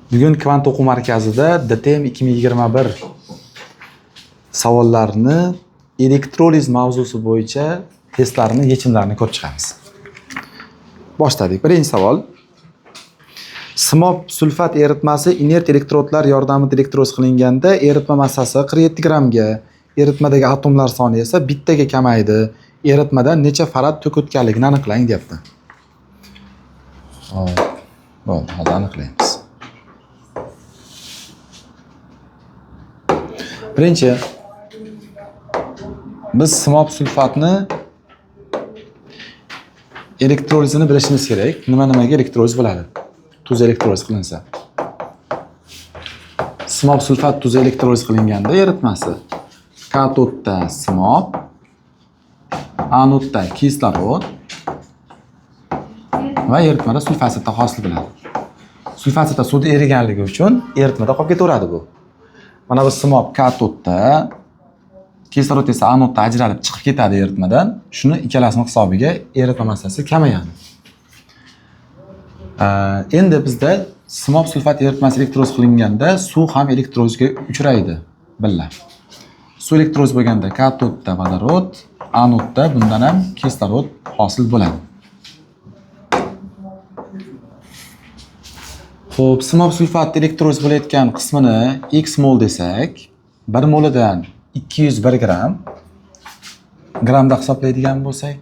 Bugun Kvant o'quv markazida DTM 2021 savollarni elektroliz mavzusi bo'yicha testlarni yechimlarini ko'rib chiqamiz. Boshladik. Birinchi savol. Simob sulfat eritmasi inert elektrodlar yordamida elektroz qilinganda eritma massasi 47 grammga, eritmadagi atomlar soni esa bittaga kamaydi. Eritmadan necha farad tok o'tganligini aniqlang deyapti. Bo'ldi, hozir aniqlaymiz. Birinchi, biz simob sulfatni elektrolizini bilishimiz kerak. Nima-nimaga elektroliz bo'ladi? Tuz elektroliz qilinsa. Simob sulfat tuzi elektroliz qilinganda eritmasi katodda simob, anodda kislorod va eritmada sulfatsida hosil bo'ladi. Sulfatsida suvda eriganligi uchun eritmada qolib ketaveradi bu. Mana bu simob katodda, kislorod esa anodda ajralib chiqib ketadi eritmadan. Shuni ikkalasining hisobiga eritma massasi kamayadi. Endi bizda simob sulfat eritmasi elektroz qilinganda suv ham elektrozga uchraydi billa. Suv elektroz bo'lganda katodda vodorod, anodda bundan ham kislorod hosil bo'ladi. Xo'p, simob sulfat elektroz bo'layotgan qismini x mol desak, 1 molidan 201 gram gramda hisoblaydigan bo'lsak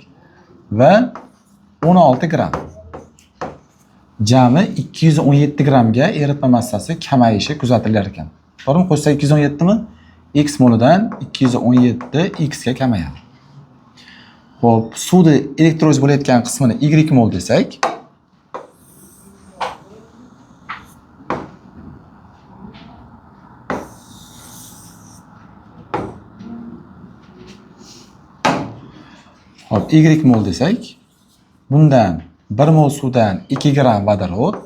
va 16 gram. Jami 217 gramga eritma massasi kamayishi kuzatilar ekan. To'g'rimi? Qo'shsa 217 mi? X molidan 217 x ga kamayadi. Xo'p, suvda elektroz bo'layotgan qismini y mol desak, hop, y mol desak, bundan 1 mol suvdan 2 gram vodorod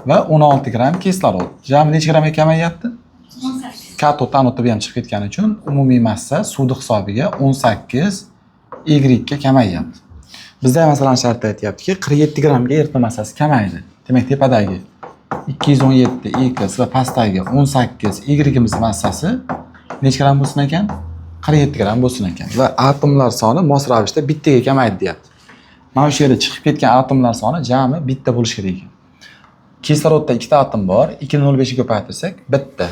va 16 gram kislorod. Jami necha gramga kamayyapti? 18. Katod anodda ham chiqib ketgani uchun umumiy massa suvning hisobiga 18 y ga kamayyapti. Bizda masalan shartda aytayaptiki, 47 gramga eritma massasi kamaydi. Demak, tepadagi 217 x va pastdagi 18 y massasi necha gram bo'lsin ekan? 47 gram bo'lsin ekan va atomlar soni mos ravishda bittaga kamaydi deyapti. Mana shu yerda chiqib ketgan atomlar soni jami bitta bo'lishi kerak ekan. Kislorodda ikkita atom bor, 2 ni 0,5 ga ko'paytirsak bitta.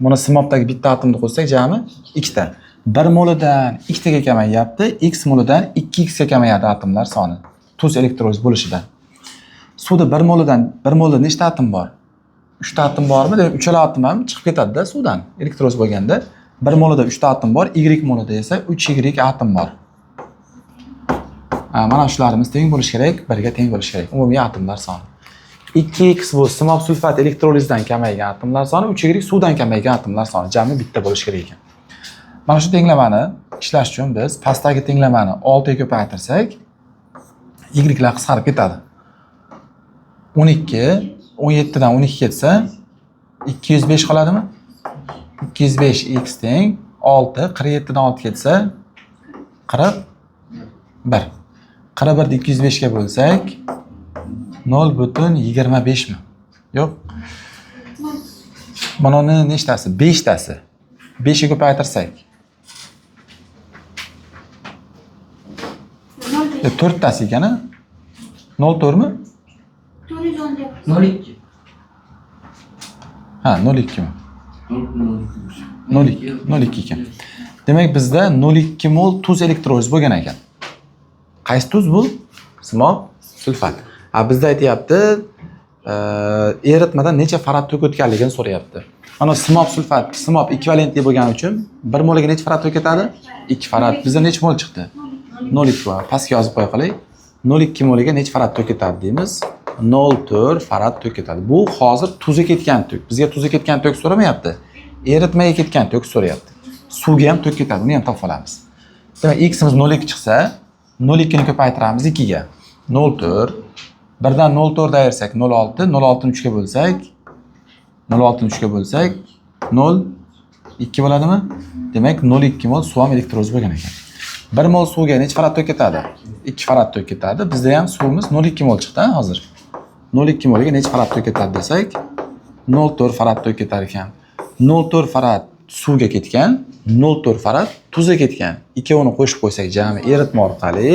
Buni simobdagi bitta atomni qo'shsak jami ikkita. 1 molidan 2 taga kamayyapti, x molidan 2x ga kamayadi atomlar soni. Tuz elektroliz bo'lishidan. Suvda 1 molidan 1 molda nechta atom bor? 3 ta atom bormi? Demak, uchala atom ham chiqib ketadi-da suvdan elektroliz bo'lganda. 1 molida 3 ta atom bor, y molida esa 3y atom bor. Mana shularimiz teng bo'lishi kerak, 1 ga teng bo'lishi kerak. Umumiy atomlar soni. 2x bu simob sulfat elektrolizdan kamaygan atomlar soni, 3y suvdan kamaygan atomlar soni jami bitta bo'lishi kerak ekan. Mana shu tenglamani ishlash uchun biz pastdagi tenglamani 6 ga ko'paytirsak, y'lar qisqarib ketadi. 12, 17 dan 12 ketsa 205 qoladimi? 205x teng 6, 47 dan 6 ketsa 41. 41 ni 205 ga bo'lsak 0,25 mi? Yo'q. Bunini nechtasi? 5 tasi. 5 ga ko'paytirsak 4 tasi ekani 0,4 mi? 0,2. Ha, 0,2 mi? 0,2 ekan. Demak, bizda 0,2 mol tuz elektroliz bo'lgan ekan. Qaysi tuz bu? Simob sulfat. Bizda aytayapti, eritmadan necha farad tok o'tganligini so'rayapti. Mana simob sulfat, simob ekvivalentli bo'lgani uchun 1 moliga necha farad tok ketadi? 2 farad. Bizda necha mol chiqdi? 0,2 va pastga yozib qo'ya qoling. 0,2 moliga necha farad tok ketadi deymiz? 0,4 farad tok ketadi. Bu hozir tuzga ketgan tok. Bizga tuzga ketgan tok so'ramayapti. Eritmaga ketgan tok so'rayapti. Suvga ham tok ketadi, uni ham topib olamiz. Demak, x'imiz 0,2 chiqsa, 0,2 ni ko'paytiramiz 2 ga. 0,4. 1 dan 0,4 ayirsak 0,6, 0,6 ni 3 ga bo'lsak, 0,6 ni 3 ga bo'lsak 0,2 bo'ladimi? Demak, 0,2 mol suv ham elektroliz bo'lgan ekan. 1 mol suvga necha farad tok ketadi? 2 farad tok ketadi. Bizda ham suvimiz 0,2 mol chiqdi hozir. 0,2 molga necha farad tok ketadi desak, 0,4 farad tok ketar ekan. 0,4 farad suvga ketgan, 0,4 farad tuzga ketgan. Ikkovini qo'shib qo'ysak, jami eritma orqali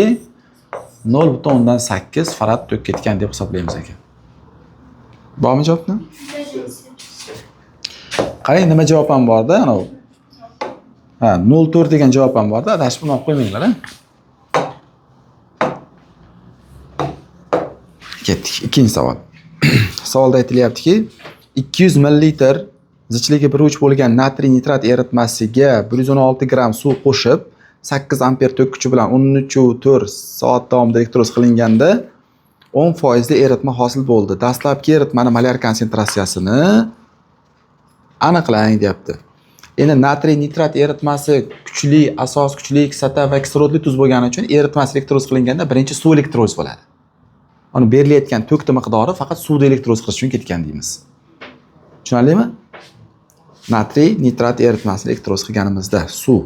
0,8 farad tok ketgan deb hisoblaymiz ekan. Bormi javobni? Qarang, nima javob ham bor-da, ana bu. Ha, 0,4 degan javob ham bor-da, adashib buni olib qo'ymanglar, ha. Ketdik. Ikkinchi savol. Savolda aytilyaptiki, 200 ml zichligi 1,3 bo'lgan natriy nitrat eritmasiga 116 gram suv qo'shib, 8 amper tok kuchi bilan 13,4 soat davomida elektroz qilinganda 10% eritma hosil bo'ldi. Dastlabki eritmani molar konsentratsiyasini aniqlang deyapti. Endi natriy nitrat eritmasi kuchli, asos kuchli, kislota va kislorodli tuz bo'lgani uchun eritmasi elektroz qilinganda birinchi suv elektroz bo'ladi. Uni berilayotgan tokning miqdori faqat suvda elektroz qilish uchun ketgan deymiz. Tushunarlimi? Natriy nitrat eritmasi elektroz qilganimizda suv.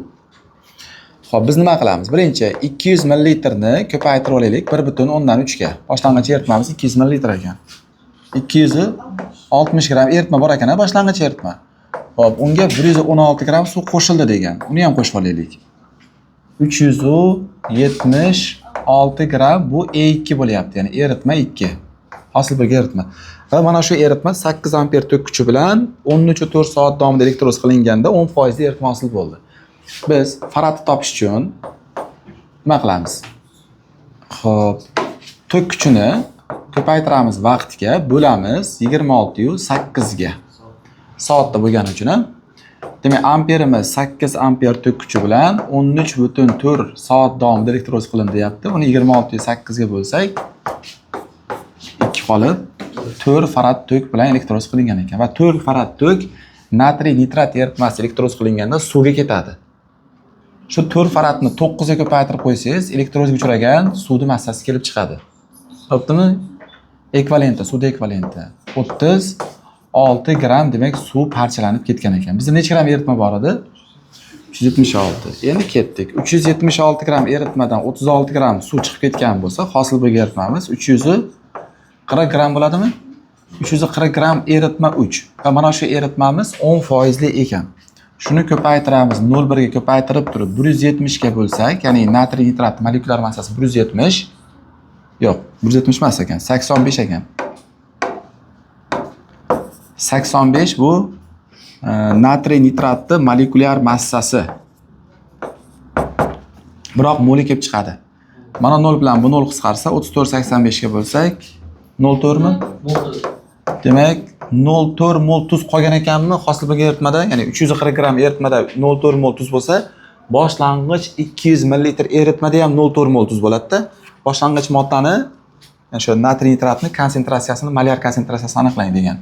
Xo'p, biz nima qilamiz? Birinchi 200 ml ni ko'paytirib olaylik 1,3 ga. Boshlang'ich eritmamiz 200 ml ekan. 260 gram eritma bor ekan, boshlang'ich eritma. Xo'p, unga 116 gram suv qo'shildi degan. Uni ham qo'shib olaylik. 376 gram bu E2 bo'lyapti, ya'ni eritma 2. Hosil bo'lgan eritma. Va mana shu eritma 8 amper tok kuchi bilan 13,4 soat davomida elektroz qilinganda 10% eritma hosil bo'ldi. Biz faradni topish uchun nima qilamiz? Xo'p, tok kuchini ko'paytiramiz vaqtga, bo'lamiz 26,8 ga. Soatda bo'lgani uchun ham. Demak, amperimiz 8 amper tok kuchi bilan 13,4 soat davomida elektroz qilindi deyapti. Uni 26,8 ga bo'lsak, 2 qolib 4 farad tok bilan elektroz qilingan ekan va 4 farad tok natriy nitrat eritmasi elektroz qilinganda suvga ketadi. Shu 4 faradni 9 ga ko'paytirib qo'ysangiz, elektrozga uchragan suvning massasi kelib chiqadi. Bo'ptimi? Ekvivalenti, suvda ekvivalenti 36 gram demak suv parchalanib ketgan ekan. Bizda necha gram eritma bor edi? 376. Endi ketdik. 376 gram eritmadan 36 gram suv chiqib ketgan bo'lsa, hosil bo'lgan eritmamiz 340 gram bo'ladimi? 340 gram eritma 3. Va mana shu eritmamiz 10% ekan. Shuni ko'paytiramiz, 0,1 ga ko'paytirib turib 170 ga bo'lsak, ya'ni natriy nitrat molekulyar massasi 170. Yo'q, 170 emas ekan, 85 ekan. 85 bu natriy nitratning molekulyar massasi. Biroq moli kelib chiqadi. Mana 0 bilan bu 0 qisqarsa 34,85 ga bo'lsak, 0,4 mi? Demak, 0,4 mol tuz qolgan ekanmi hosil bo'lgan eritmada, ya'ni 340 gram eritmada 0,4 mol tuz bo'lsa, boshlang'ich 200 ml eritmada ham 0,4 mol tuz bo'ladi-da. Boshlang'ich moddani, ya'ni shu natriy nitratning konsentratsiyasini, molar konsentratsiyasini aniqlang degan.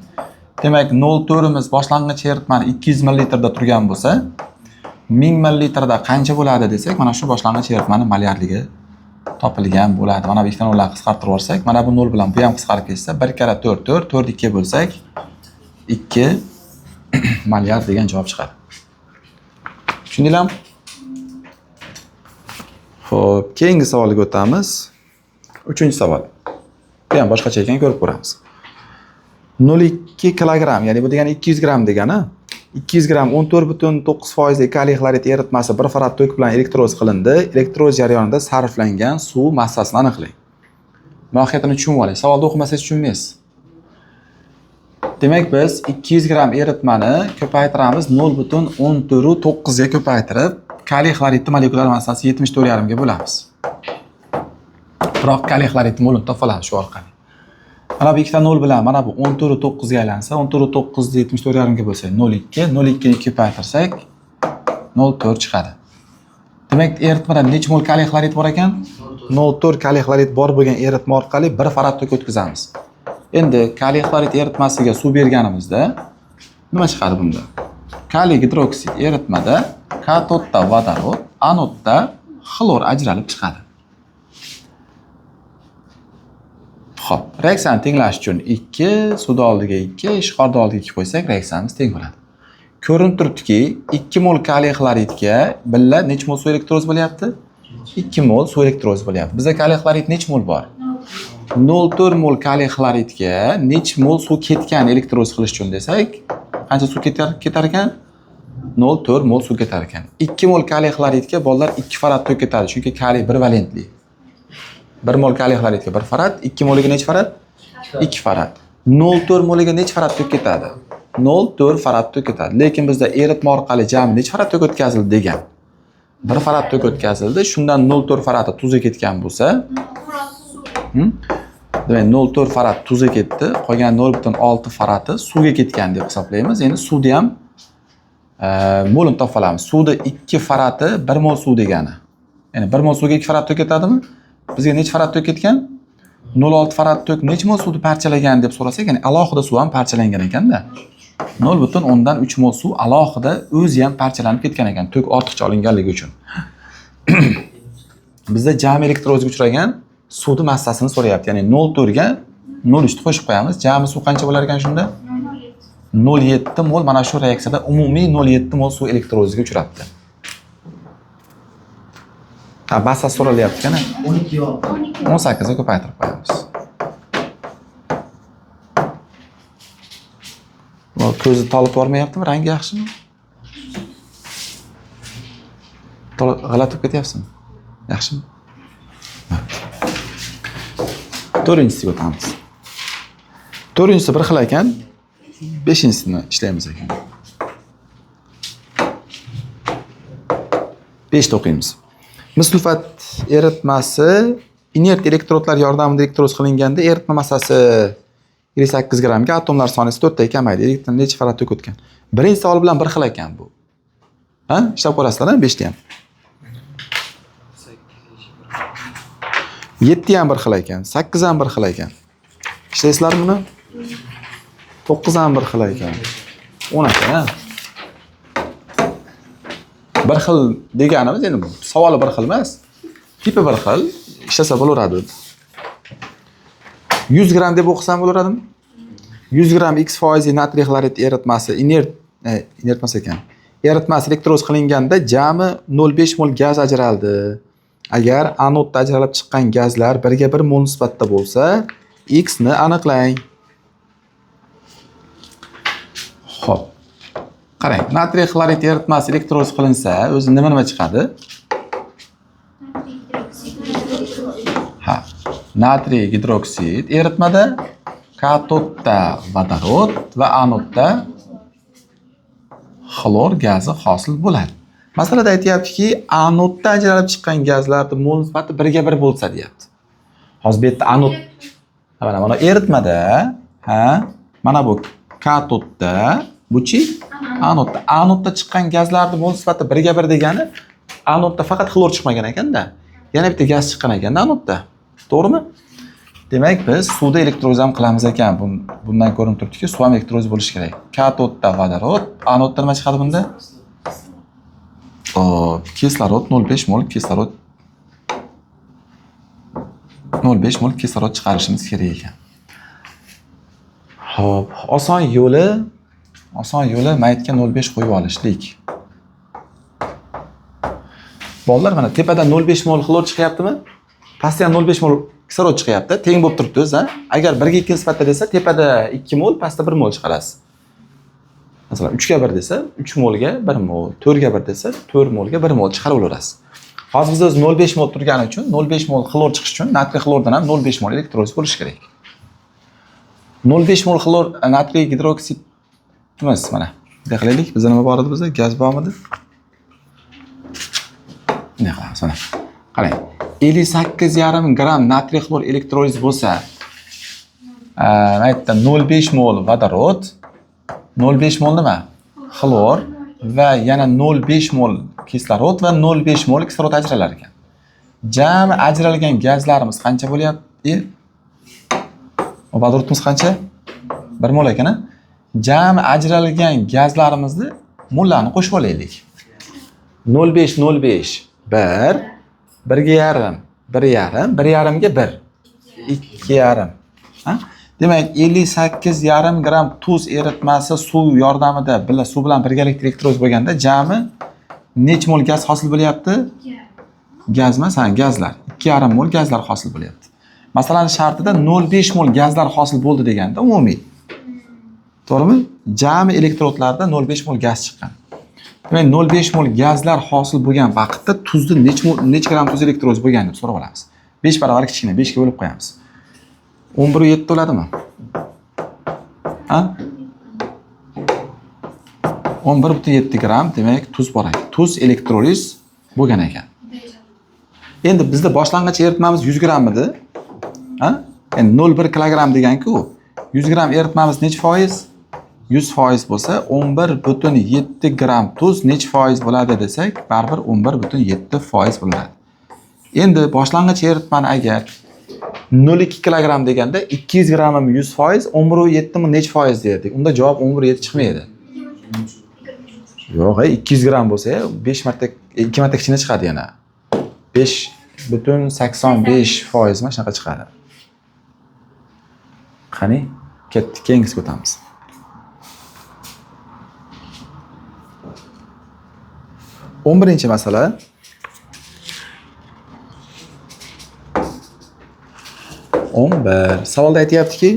Demak, 0,4 imiz boshlang'ich eritmani 200 ml da turgan bo'lsa, 1000 ml da qancha bo'ladi desak, mana shu boshlang'ich eritmaning molarligi topilgan bo'ladi. Mana bu ikkita nollarni qisqartirib olsak, mana bu 0 bilan bu ham qisqarib ketsa, 1 kara 4 4, 4 2 bo'lsak, 2 molar degan javob chiqadi. Tushundinglarmi? Xo'p, keyingi savolga o'tamiz. 3-savol. Bu ham boshqacha ekan, ko'rib ko'ramiz. 0,2 kilogram, ya'ni bu degani 200 gram degani. 200 gram 14,9% kaliy xlorid eritmasi 1 farad tok bilan elektroz qilindi. Elektroz jarayonida sarflangan suv massasini aniqlang. Mohiyatini tushunib oling. Savolni o'qimasangiz tushunmaysiz. Demak, biz 200 gram eritmani ko'paytiramiz 0,14,9 ga ko'paytirib, kaliy xloridning molekulyar massasi 74,5 ga bo'lamiz. Biroq kaliy xloridning molini topolamiz shu orqali. Mana bu ikkita 0 bilan mana bu 14,9 ga aylansa, 14,9 ni 74,5 ga bo'lsa 0,2, 0,2 ni ko'paytirsak 0,4 chiqadi. Demak, eritmada necha mol kaliy xlorid bor ekan? 0,4 kaliy xlorid bor bo'lgan eritma orqali 1 farad tok o'tkazamiz. Endi kaliy xlorid eritmasiga suv berganimizda nima chiqadi bunda? Kaliy gidroksid eritmada katodda vodorod, anodda xlor ajralib chiqadi. Xo'p, reaksiyani tenglash uchun 2, suvni oldiga 2, ishqorni oldiga 2 qo'ysak, reaksiyamiz teng bo'ladi. Ko'rinib turibdiki, 2 mol kaliy xloridga billa necha mol suv elektroz bo'lyapti? 2 mol suv elektroz bo'lyapti. Bizda kaliy xlorid necha mol bor? 0,4 mol kaliy xloridga necha mol suv ketgan elektroz qilish uchun desak, qancha suv ketar ekan? 0,4 mol suv ketar ekan. 2 mol kaliy xloridga bolalar 2 farad to'k ketadi, chunki kaliy bir valentli. 1 mol kaliy xloridga 1 farad, 2 moliga necha farad? 2 farad. 0,4 moliga necha farad to'k ketadi? 0,4 farad to'k ketadi. Lekin bizda eritma orqali jami necha farad to'k o'tkazildi degan. 1 farad to'k o'tkazildi. Shundan 0,4 faradi tuzga ketgan bo'lsa, demak 0,4 farad tuzga ketdi, qolgan 0,6 faradi suvga ketgan deb hisoblaymiz. Endi suvni ham molini topib olamiz. Suvda 2 faradi 1 mol suv degani. Ya'ni 1 mol suvga 2 farad to'k ketadimi? Bizga necha farad to'k ketgan? 0,6 farad to'k necha mol suvni parchalagan deb so'rasak, ya'ni alohida suv ham parchalangan ekanda. 0,3 mol suv alohida o'zi ham parchalanib ketgan ekan, to'k ortiqcha olinganligi uchun. Bizda jami elektrozga uchragan suvning massasini so'rayapti. Ya'ni 0,4 ga 0,3 ni qo'shib qo'yamiz. Jami suv qancha bo'lar ekan shunda? 0,7 mol. Mana shu reaksiyada umumiy 0,7 mol suv elektrozga uchrabdi. Ha, massa so'ralyapti-kana? 18 ga ko'paytirib qo'yamiz. Ko'zi tolib bormayaptimi? Rangi yaxshimi? G'alati bo'lib ketyapsizmi? Yaxshimi? To'rtinchisiga o'tamiz. To'rtinchisi bir xil ekan, beshinchisini ishlaymiz ekan. 5 ta o'qiymiz. Mislufat eritmasi inert elektrodlar yordamida elektroz qilinganda eritma massasi 58 grammga, atomlar soni 4 taga kamaydi. Elektron necha farad to'k o'tgan? Birinchi savol bilan bir xil ekan bu. Ha? Ishlab ko'rasizlar-a? 5 ta ham. 7 ham bir xil ekan, 8 ham bir xil ekan. Ishlaysizlar buni? 9 ham bir xil ekan. 10 ekan. Bir xil deganimiz endi savoli bir xil emas. Tipi bir xil, ishlasa bo'laveradi. 100 gram deb o'qisam bo'laradimi? 100 gram X foizi natriy xlorid eritmasi inert emas ekan. Eritmasi elektroz qilinganda jami 0,5 mol gaz ajraldi. Agar anodda ajralib chiqqan gazlar 1 ga 1 mol nisbatda bo'lsa, X ni aniqlang. Xo'p. Qarang, natriy xlorid eritmasi elektroz qilinsa, o'zi nima chiqadi? Ha, natriy gidroksid eritmada katodda vodorod va anodda xlor gazi hosil bo'ladi. Masalada aytayaptiki, anodda ajralib chiqqan gazlarning mol nisbati 1 ga 1 bo'lsa deyapti. Hozir bu yerda anod mana eritmada, ha, mana bu katodda, buchi anodda. Anodda chiqqan gazlarning mol nisbati 1 ga 1 degani anodda faqat xlor chiqmagan ekanda, yana bitta gaz chiqqan ekanda anodda. To'g'rimi? Demak, biz suvda elektroz ham qilamiz ekan. Bundan ko'rinib turibdiki, suv ham elektroz bo'lishi kerak. Katodda vodorod, anodda nima chiqadi bunda? Kislorod 0,5 mol kislorod 0,5 mol kislorod chiqarishimiz kerak ekan. Xo'p, oson yo'li maytga 0,5 qo'yib olishlik. Bolalar mana tepada 0,5 mol xlor chiqyaptimi? Pastda ham 0,5 mol kislorod chiqyapti. Teng bo'lib turibdi o'zi. Agar 1 ga 2 nisbatda desa, tepada 2 mol, pastda 1 mol chiqarasiz. Masalan, 3 ga 1 desa, 3 molga 1 mol, 4 ga 1 desa, 4 molga 1 mol chiqarib olarasiz. Hozir biz 0,5 mol turgani uchun 0,5 mol xlor chiqish uchun natriy xlordan ham 0,5 mol elektroz bo'lishi kerak. 0,5 mol xlor natriy gidroksid emas mana. Bunday qilaylik. Bizda nima bor edi bizda? Gaz bormidi? Bunday qilamiz mana. Qarang. 58,5 gram natriy xlor elektroliz bo'lsa, aytda 0,5 mol vodorod, 0,5 mol nima? Xlor va yana 0,5 mol kislorod va 0,5 mol kislorod ajralar ekan. Jami ajralgan gazlarimiz qancha bo'lyapti? Vodorodimiz qancha? 1 mol ekan. Jami ajralgan gazlarimizni mollarini qo'shib olaylik. 0,5 0,5 1 1 ga yarim, 1,5 1,5 ga 1 2,5. Ha? Demak, 58,5 gram tuz eritmasi suv yordamida suv bilan birgalikda elektroz bo'lganda jami necha mol gaz hosil bo'lyapti? Gaz emas, ha, gazlar. 2,5 mol gazlar hosil bo'lyapti. Masalan shartida 0,5 mol gazlar hosil bo'ldi deganda umumiy. To'g'rimi? Jami elektrodlarda 0,5 mol gaz chiqqan. Demak 0,5 mol gazlar hosil bo'lgan vaqtda tuzni necha gram tuz elektroz bo'lgan deb so'rab olamiz. 5 barobar kichkina 5 ga bo'lib qo'yamiz. 11/7 bo'ladimi? Ha? 11,7 gram demak tuz bor ekan. Tuz elektroliz bo'lgan ekan. Endi bizda boshlang'ich eritmamiz 100 gram edi. Ha? Endi 0,1 kilogram deganku 100 gram eritmamiz necha foiz? 100% bo'lsa 11,7 gram tuz necha foiz bo'ladi desak, baribir 11,7% bo'ladi. Endi boshlang'ich eritmani agar 0,2 kilogram deganda 200 gram 100%, 11,7 mi necha foiz derdik. Unda javob 11,7 chiqmaydi. Yo'q, 200 gram bo'lsa 5 marta 2 marta kichkina chiqadi yana. 5,85% ma shunaqa chiqadi. Qani, ketdik, keyingisiga o'tamiz. O'n birinchi masala. Savolda aytayaptiki,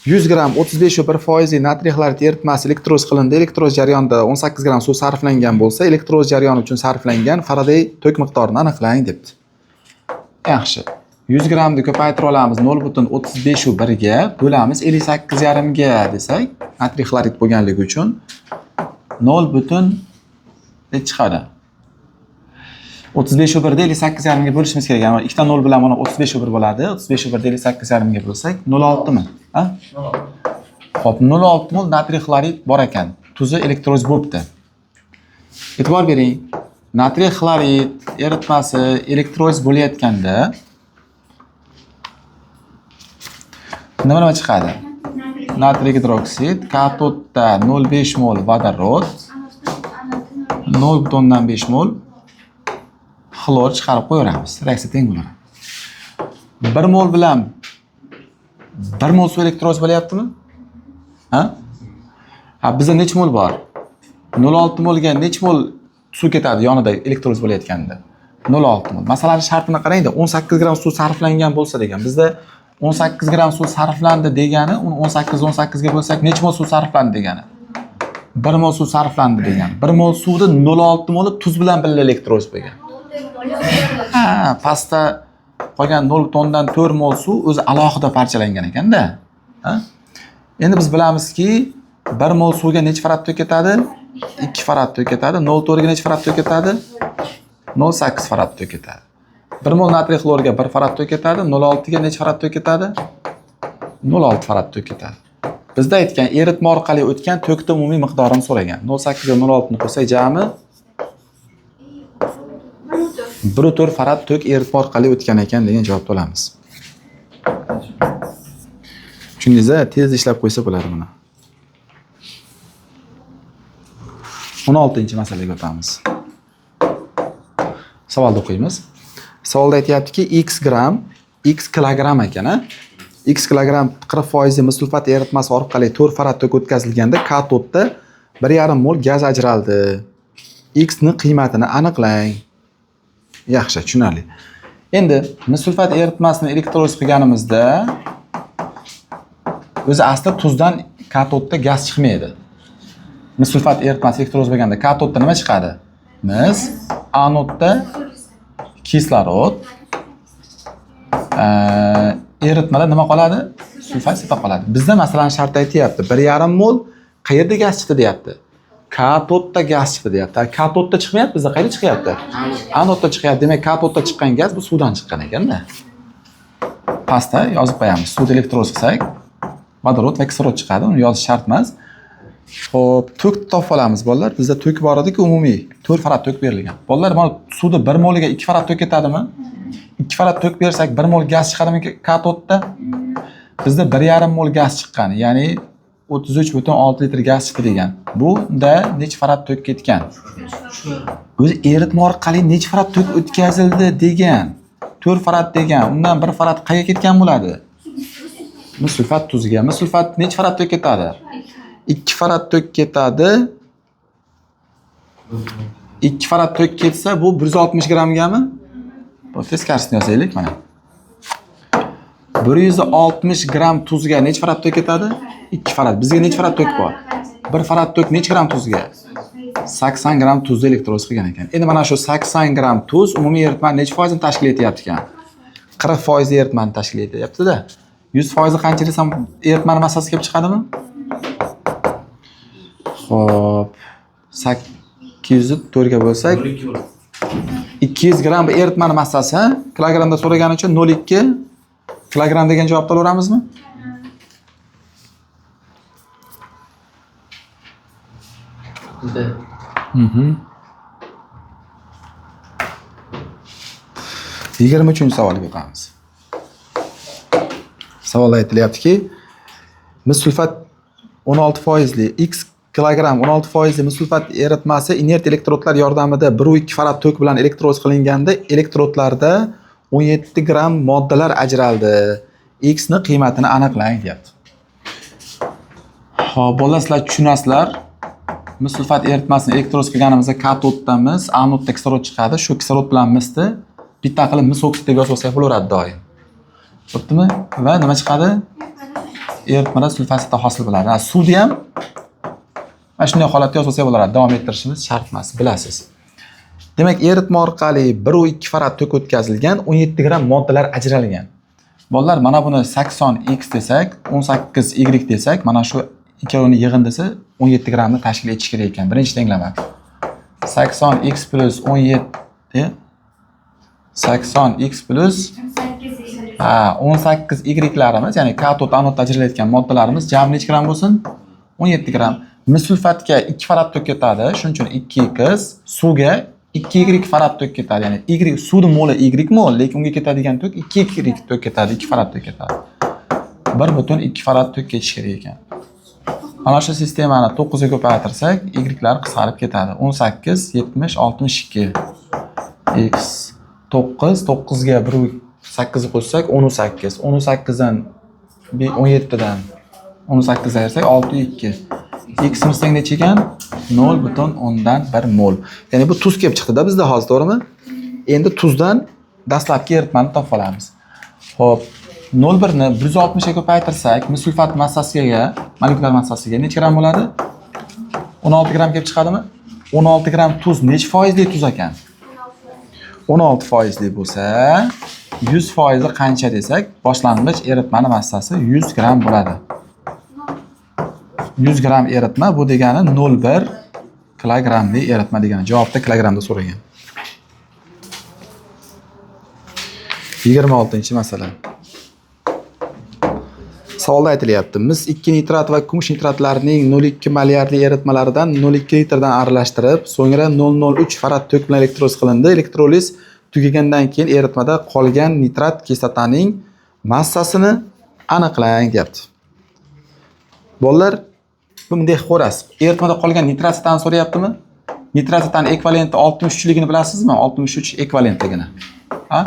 100 gram 35,1% natriy xlorid eritmasi elektroz qilindi. Elektroz jarayonida 18 gram suv sarflangan bo'lsa, elektroz jarayoni uchun sarflangan Faraday tok miqdorini aniqlang debdi. Yaxshi. 100 gramni ko'paytira olamiz 0,35 ga bo'lamiz 58,5 ga desak, natriy xlorid bo'lganligi uchun 0. Ne chiqadi? 35,1 da 58,5 ga bo'lishimiz kerak. Yani 2 ta 0 bilan mana 35,1 bo'ladi. 35,1 da 58,5 ga bo'lsak 0,6 mi? Ha? Xo'p, 0,6 mol natriy xlorid bor ekan. Tuzi elektroz bo'libdi. E'tibor bering. Natriy xlorid eritmasi elektroz bo'layotganda nima chiqadi? Natriy gidroksid, katodda 0,5 mol vodorod, 0,5 mol xlor chiqarib qo'yamiz. Reaksiya teng bo'ladi. 1 mol bilan 1 mol suv elektroz bo'lyaptimi? Ha? Ha, bizda necha mol bor? 0,6 molga necha mol suv ketadi yonida elektroz bo'layotganda? 0,6 mol. Masalan, shartini qarang-da, 18 gram suv sarflangan bo'lsa degan. Bizda 18 gram suv sarflandi degani, uni 18 ga bo'lsak necha mol suv sarflandi degani? 1 mol suv sarflandi degani. 1 mol suvda 0,6 mol tuz bilan birga elektroz bo'lgan. Ha, pastda qolgan 0,4 mol suv o'zi alohida parchalangan ekanda. Ha? Endi biz bilamizki, 1 mol suvga necha farad tok ketadi? 2 farad tok ketadi. 0,4 ga necha farad tok ketadi? 0,8 farad tok ketadi. 1 mol natriy xlorga 1 farad tok ketadi. 0,6 ga necha farad tok ketadi? 0,6 farad tok ketadi. Bizda aytgan eritma orqali o'tgan tokning umumiy miqdorini so'ragan. 0,8 ga 0,6 ni qo'ysak jami 1,4 farad tok eritma orqali o'tgan ekan degan javobni olamiz. Tushundingizmi? Tez ishlab qo'ysa bo'ladi buni. 16-masalaga o'tamiz. Savolni o'qiymiz. Savolda aytayaptiki, x gram, x kilogram ekan, x kilogram 40% musulfat eritmasi orqali 4 farad tok o'tkazilganda katodda 1,5 mol gaz ajraldi. X ni qiymatini aniqlang. Yaxshi, tushunarli. Endi musulfat eritmasini elektroz qilganimizda o'zi asli tuzdan katodda gaz chiqmaydi. Musulfat eritmasi elektroz bo'lganda katodda nima chiqadi? Mis, anodda kislorod, eritmada nima qoladi? Sulfat sepa qoladi. Bizda masalan shart aytayapti, 1,5 mol qayerda gaz chiqdi deyapti? Katodda gaz chiqdi deyapti. Katodda chiqmayapti, bizda qayerda chiqyapti? Anodda chiqyapti. Demak, katodda chiqqan gaz bu suvdan chiqqan ekanda. Pastda yozib qo'yamiz. Suvda elektroz qilsak, vodorod va kislorod chiqadi. Uni yozish shart emas. Xo'p, tok topib olamiz bolalar. Bizda tok bor edi-ku umumiy 4 farad tok berilgan. Bolalar, mana suvda 1 moliga 2 farad tok ketadimi? 2 farad tok bersak 1 mol gaz chiqadimi katodda? Bizda 1,5 mol gaz chiqqan, ya'ni 33,6 litr gaz chiqdi degan. Bunda necha farad tok ketgan? O'zi eritma orqali necha farad tok o'tkazildi degan. 4 farad degan. Undan 1 farad qayerga ketgan bo'ladi? Musulfat tuziga. Musulfat necha farad tok ketadi? 2 farad tok ketadi. 2 farad tok ketsa bu 160 grammgami? Bu teskarisini yozaylik mana. 160 gram tuzga necha farad tok ketadi? 2 farad. Bizga necha farad tok bor? 1 farad tok necha gram tuzga? 80 gram tuzni elektroliz qilgan ekan. Endi mana shu 80 gram tuz umumiy eritmani necha foizini tashkil etyapti ekan? 40% eritmani tashkil etyapti-da. 100% qancha desam eritmani massasi kelib chiqadimi? Xo'p, 800 ni 4 ga bo'lsak 200 gram eritmani massasi kilogramda so'ragani uchun 0,2 kilogram degan javobni olaveramizmi? Yigirma 23-chi savolga o'tamiz. Savolda aytilyaptiki, mis sulfat 16% x kilogram 16% mis sulfat eritmasi inert elektrodlar yordamida 1,2 farad tok bilan elektroliz qilinganda elektrodlarda 17 gram moddalar ajraldi. X ni qiymatini aniqlang deyapti. Xo'p, bolalar sizlar tushunasizlar. Mis sulfat eritmasini elektroliz qilganimizda katodda anodda kislorod chiqadi. Shu kislorod bilan misni bitta qilib mis oksid deb yozib olsak bo'laveradi doim. Bo'ptimi? Va nima chiqadi? Eritmada sulfatsida hosil bo'ladi. Suvni ham mana shunday holatda yozib olsak bo'laveradi. Davom ettirishimiz shart emas, bilasiz. Demak, eritma orqali 1,2 farad tok o'tkazilgan, 17 gram moddalar ajralgan. Bolalar, mana buni 80x desak, 18y desak, mana shu ikkovini yig'indisi 17 gramni tashkil etish kerak ekan. Birinchi tenglama. 80x plus 17 80x plus 18y'larimiz, ya'ni katod anodda ajralayotgan moddalarimiz jami necha gram bo'lsin? 17 gram. Mis sulfatga 2 farad tok ketadi, shuning uchun 2x, suvga 2y farad tok ketadi. Ya'ni y suvning moli y mol, lekin unga ketadigan tok 2y tok ketadi, 2 farad tok ketadi. 1,2 farad tok ketish kerak ekan. Mana shu sistemani 9 ga ko'paytirsak, y'lar qisqarib ketadi. 18, 70, 62. X 9, 9 ga 8 qo'shsak 18. 18 dan 17 dan 18 ayirsak 6,2. X'imiz teng necha ekan? 0,1 mol. Ya'ni bu tuz kelib chiqdi-da bizda hozir, to'g'rimi? Endi tuzdan dastlabki eritmani topib olamiz. Xo'p, 0,1 ni 160 ga ko'paytirsak, mis sulfat massasiga, molekulyar massasiga necha gram bo'ladi? 16 gram kelib chiqadimi? 16 gram tuz necha foizli tuz ekan? 16% bo'lsa, 100% qancha desak, boshlang'ich eritmani massasi 100 gram bo'ladi. 100 gram eritma bu degani 0,1 kilogramli eritma degani. Javobda kilogramda so'ragan. 26-masala. Savolda aytilyapti. Mis 2 nitrat va kumush nitratlarining 0,2 molarli eritmalaridan 0,2 litrdan aralashtirib, so'ngra 0,03 farad tok bilan elektroliz qilindi. Elektroliz tugagandan keyin eritmada qolgan nitrat kislotaning massasini aniqlang deyapti. Bolalar, bunday ko'rasiz. Eritmada qolgan nitratsitani so'rayaptimi? Nitratsitani ekvivalenti 63 ligini bilasizmi? 63 ekvivalentligini. Ha?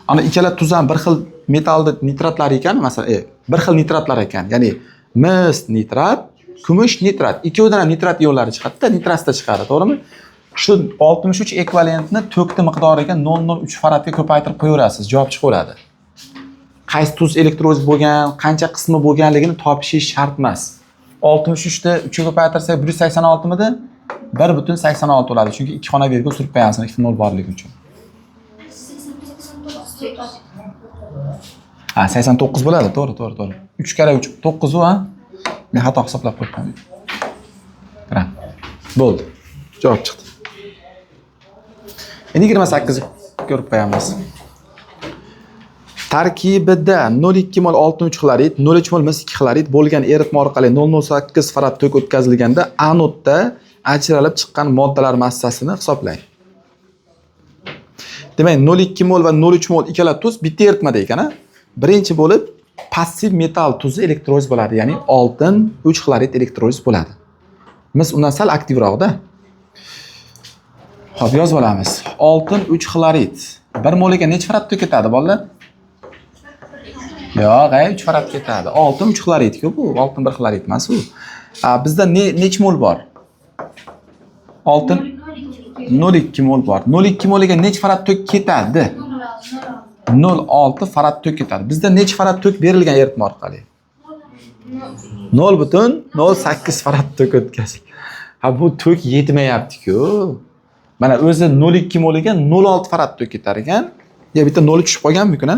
Ana ikkala tuz ham bir xil metalli nitratlar ekan, masalan, bir xil nitratlar ekan. Ya'ni mis nitrat, kumush nitrat. Ikkovidan ham nitrat ionlari chiqadi-da, nitratsda chiqadi, to'g'rimi? Shu 63 ekvivalentni tokni miqdoriga 0,03 faradga ko'paytirib qo'yaverasiz, javob chiqaveradi. Qaysi tuz elektroliz bo'lgan, qancha qismi bo'lganligini topishingiz shart emas. 63 ni 3 ga ko'paytirsak 186 midi? 1,86 bo'ladi. Chunki ikki xona virgul surib qo'yamiz, ikkita 0 borligi uchun. 89 bo'ladi, to'g'ri. 3 kara 3 9 u, ha? Men xato hisoblab qo'ydim. Qarang. Bo'ldi. Javob chiqdi. Endi 28 ko'rib qo'yamiz. Tarkibida 0,2 mol oltin 3 xlorid, 0,3 mol mis 2 xlorid bo'lgan eritma orqali 0,08 farad tok o'tkazilganda anodda ajralib chiqqan moddalar massasini hisoblang. Demak, 0,2 mol va 0,3 mol ikkala tuz bitta eritmada ekan, ha? Birinchi bo'lib passiv metal tuzi elektroliz bo'ladi, ya'ni oltin 3 xlorid elektroliz bo'ladi. Mis undan sal aktivroqda. Xo'p, yozib olamiz. Oltin 3 xlorid 1 moliga necha farad tok ketadi, bolalar? Yo'q, 3 farad ketadi. Oltin 3 xlorid-ku bu, oltin 1 xlorid emas u. Bizda necha mol bor? Oltin 0,2 mol bor. 0,2 moliga necha farad tok ketadi? 0,6 farad tok ketadi. Bizda necha farad tok berilgan eritma orqali? 0,08 farad tok o'tkazildi. Ha bu tok yetmayapti-ku. Mana o'zi 0,2 moliga 0,6 farad tok ketar ekan. Ya bitta 0 tushib qolganmi-ku-na?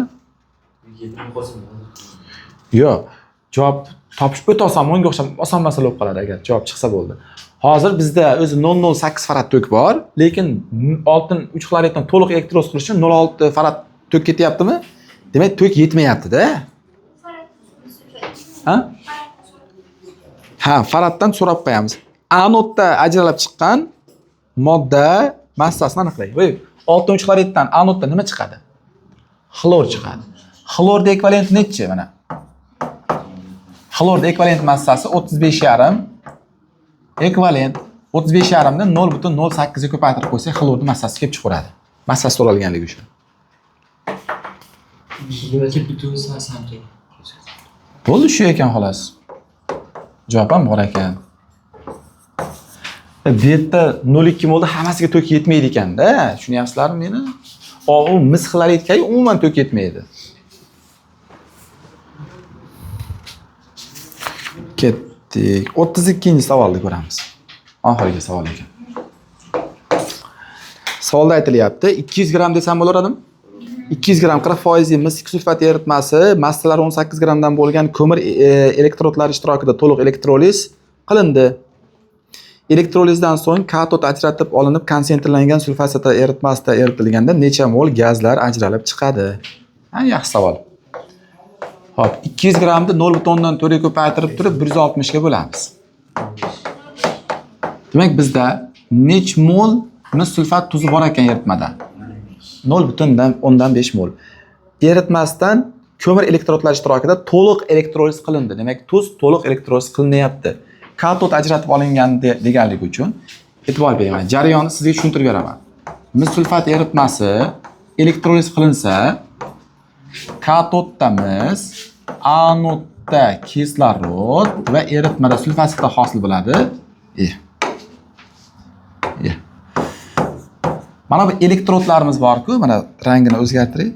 Yo'q. Javob topish o'ta oson, menga o'xshab oson masala bo'lib qoladi agar javob chiqsa bo'ldi. Hozir bizda o'zi 0,08 farad tok bor, lekin oltin 3 xloriddan to'liq elektroz qilish uchun 0,6 farad tok ketyaptimi? Demak, tok yetmayapti-da. Ha? Ha, faraddan so'rab qo'yamiz. Anodda ajralib chiqqan modda massasini aniqlaylik. Voy, oltin 3 xloriddan anodda nima chiqadi? Xlor chiqadi. Xlorda ekvivalent necha mana? Xlorda ekvivalent massasi 35,5. Ekvivalent 35,5 dan 0,08 ga ko'paytirib qo'ysak, xlorning massasi kelib chiqaradi. Massasi so'ralganligi uchun. Bo'ldi shu ekan xolos. Javob ham bor ekan. Bu yerda 0,2 molda hammasiga tok yetmaydi ekanda. Tushunyapsizlarmi meni? U mis xloridga umuman tok yetmaydi. Ketdik. 32-savolni ko'ramiz. Oxirgi savol ekan. Savolda aytilyapti, 200 gram desam bo'laradimi? 200 gram 40% mis sulfat eritmasi massalari 18 gramdan bo'lgan ko'mir elektrodlar ishtirokida to'liq elektroliz qilindi. Elektrolizdan so'ng katod ajratib olinib, konsentrlangan sulfat eritmasida eritilganda necha mol gazlar ajralib chiqadi? Ha, yaxshi savol. Hop, 200 gramni 0,4 ga ko'paytirib turib 160 ga bo'lamiz. Demak, bizda nech mol mis sulfat tuzi bor ekan eritmada? 0,5 mol. Eritmasdan ko'mir elektrodlar ishtirokida to'liq elektroliz qilindi. Demak, tuz to'liq elektroliz qilinyapti. Katod ajratib olingan deganligi uchun e'tibor bering. Jarayonni sizga tushuntirib beraman. Mis sulfat eritmasi elektroliz qilinsa, katodda mis, anodda kislorod va eritmada sulfat hosil bo'ladi. Mana bu elektrodlarimiz bor-ku, mana rangini o'zgartiring.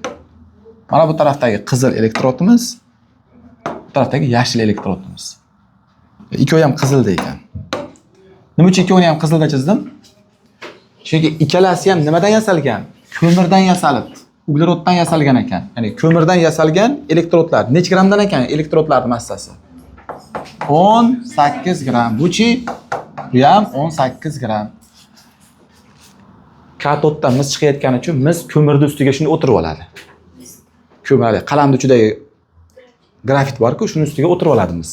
Mana bu tarafdagi qizil elektrodimiz, bu tarafdagi yashil elektrodimiz. Ikkovi ham qizilda ekan. Nima uchun ikkovini ham qizilda chizdim? Chunki ikkalasi ham nimadan yasalgan? Ko'mirdan yasalibdi. Ugleroddan yasalgan ekan. Ya'ni ko'mirdan yasalgan elektrodlar. Nech gramdan ekan elektrodlarning massasi? 18 gram. Bu-chi? Bu ham 18 gram. Katoddan mis chiqayotgani uchun mis ko'mirning ustiga shuni o'tirib oladi. Ko'mirli qalamda uchidagi grafit bor-ku, shuning ustiga o'tirib oladi mis.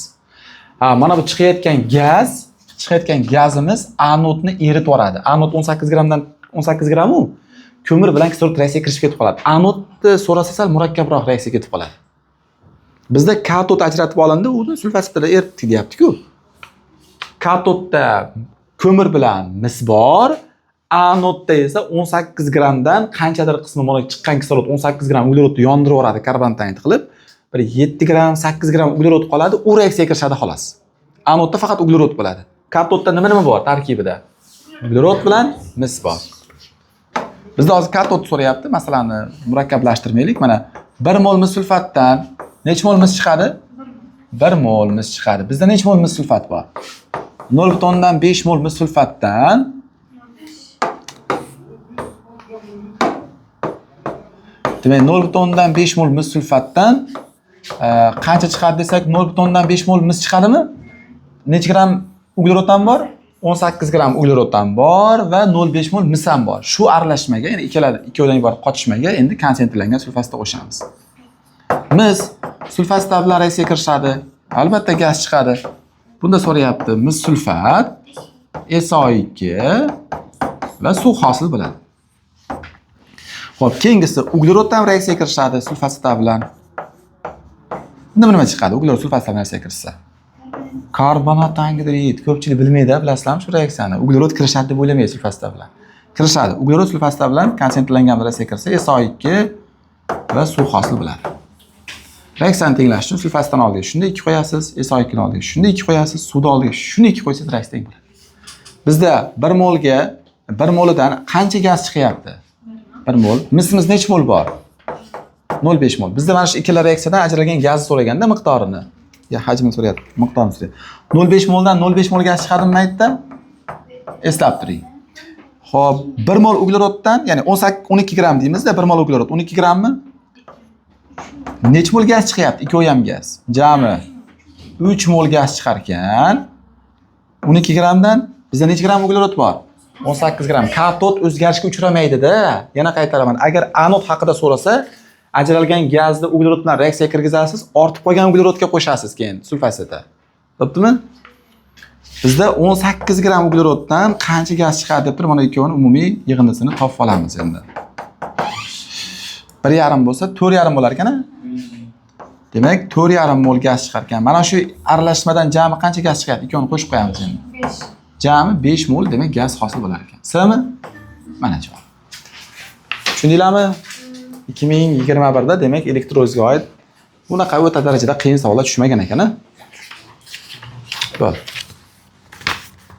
Ha, mana bu chiqayotgan gazimiz anodni eritib yuboradi. Anod 18 gramdan 18 gram-u ko'mir bilan kislorod reaksiyaga kirishib ketib qoladi. Anodni so'rasa sal murakkabroq reaksiyaga ketib qoladi. Bizda katod ajratib olindi, uni sulfatida eritdik deyapti-ku. Katodda ko'mir bilan mis bor, anodda esa 18 gramdan qanchadir qismi mana chiqqan kislorod 18 gram uglerodni yondirib yuboradi karbon tanit qilib. Bir 7 gram, 8 gram uglerod qoladi, u reaksiyaga kirishadi xolos. Anodda faqat uglerod bo'ladi. Katodda nima bor tarkibida? Uglerod bilan mis bor. Bizda hozir katod so'rayapti, masalani murakkablashtirmaylik. Mana 1 mol mis sulfatdan necha mol mis chiqadi? 1 mol mis chiqadi. Bizda necha mol mis sulfat bor? 0,5 mol mis sulfatdan demak 0,5 mol mis sulfatdan qancha chiqadi desak 0,5 mol mis chiqadimi? Necha gram ugleroddan bor? 18 gram ugleroddan bor va 0,5 mol mis ham bor. Shu aralashmaga, ya'ni ikkovdan iborat qotishmaga endi konsentrlangan sulfatni qo'shamiz. Mis sulfat bilan reaksiyaga kirishadi. Albatta gaz chiqadi. Bunda so'rayapti, mis sulfat SO2 va suv hosil bo'ladi. Xo'p, keyingisi ugleroddan reaksiyaga kirishadi sulfat bilan. Nima chiqadi? Uglerod sulfat bilan reaksiyaga kirsa. Karbonat angidrid. Ko'pchilik bilmaydi, bilasizlarmi shu reaksiyani? Uglerod kirishadi deb o'ylamaydi sulfat bilan. Kirishadi. Uglerod sulfat bilan konsentrlangan reaksiyaga kirsa SO2 va suv hosil bo'ladi. Reaksiyani tenglash uchun sulfatdan oldiga shunday 2 qo'yasiz, SO2 ni oldiga shunday 2 qo'yasiz, suvni oldiga shunday 2 qo'ysangiz reaksiya teng bo'ladi. Bizda 1 molga 1 molidan qancha gaz chiqyapti? 1 mol. Misimiz necha mol bor? 0,5 mol. Bizda mana shu ikkala reaksiyadan ajralgan gazni so'raganda miqdorini, ya hajmini so'rayapti, miqdorini so'rayapti. 0,5 moldan 0,5 mol gaz chiqadimi aytdi? Eslab turing. Xo'p, 1 mol ugleroddan, ya'ni 12 gram deymizda, 1 mol uglerod 12 grammi? Nech mol gaz chiqyapti? Ikkovi ham gaz. Jami 3 mol gaz chiqar ekan. 12 gramdan bizda necha gram uglerod bor? 18 gram. Katod o'zgarishga uchramaydi-da. Yana qaytaraman. Agar anod haqida so'rasa, ajralgan gazni uglerod bilan reaksiyaga kirgizasiz, ortib qolgan uglerodga qo'shasiz keyin sulfosida. Bo'ptimi? Bizda 18 gram ugleroddan qancha gaz chiqadi deb turib, mana ikkovining umumiy yig'indisini topib olamiz endi. 1,5 bo'lsa 4,5 bo'lar ekan-a? Demak, 4,5 mol gaz chiqar ekan. Mana shu aralashmadan jami qancha gaz chiqadi? Ikkovini qo'shib qo'yamiz endi. 5. Jami 5 mol demak gaz hosil bo'lar ekan. Simi? Mana javob. Tushundinglarmi? 2021 da demak elektrozga oid bunaqa o'ta darajada qiyin savollar tushmagan ekan-a? Bo'ldi.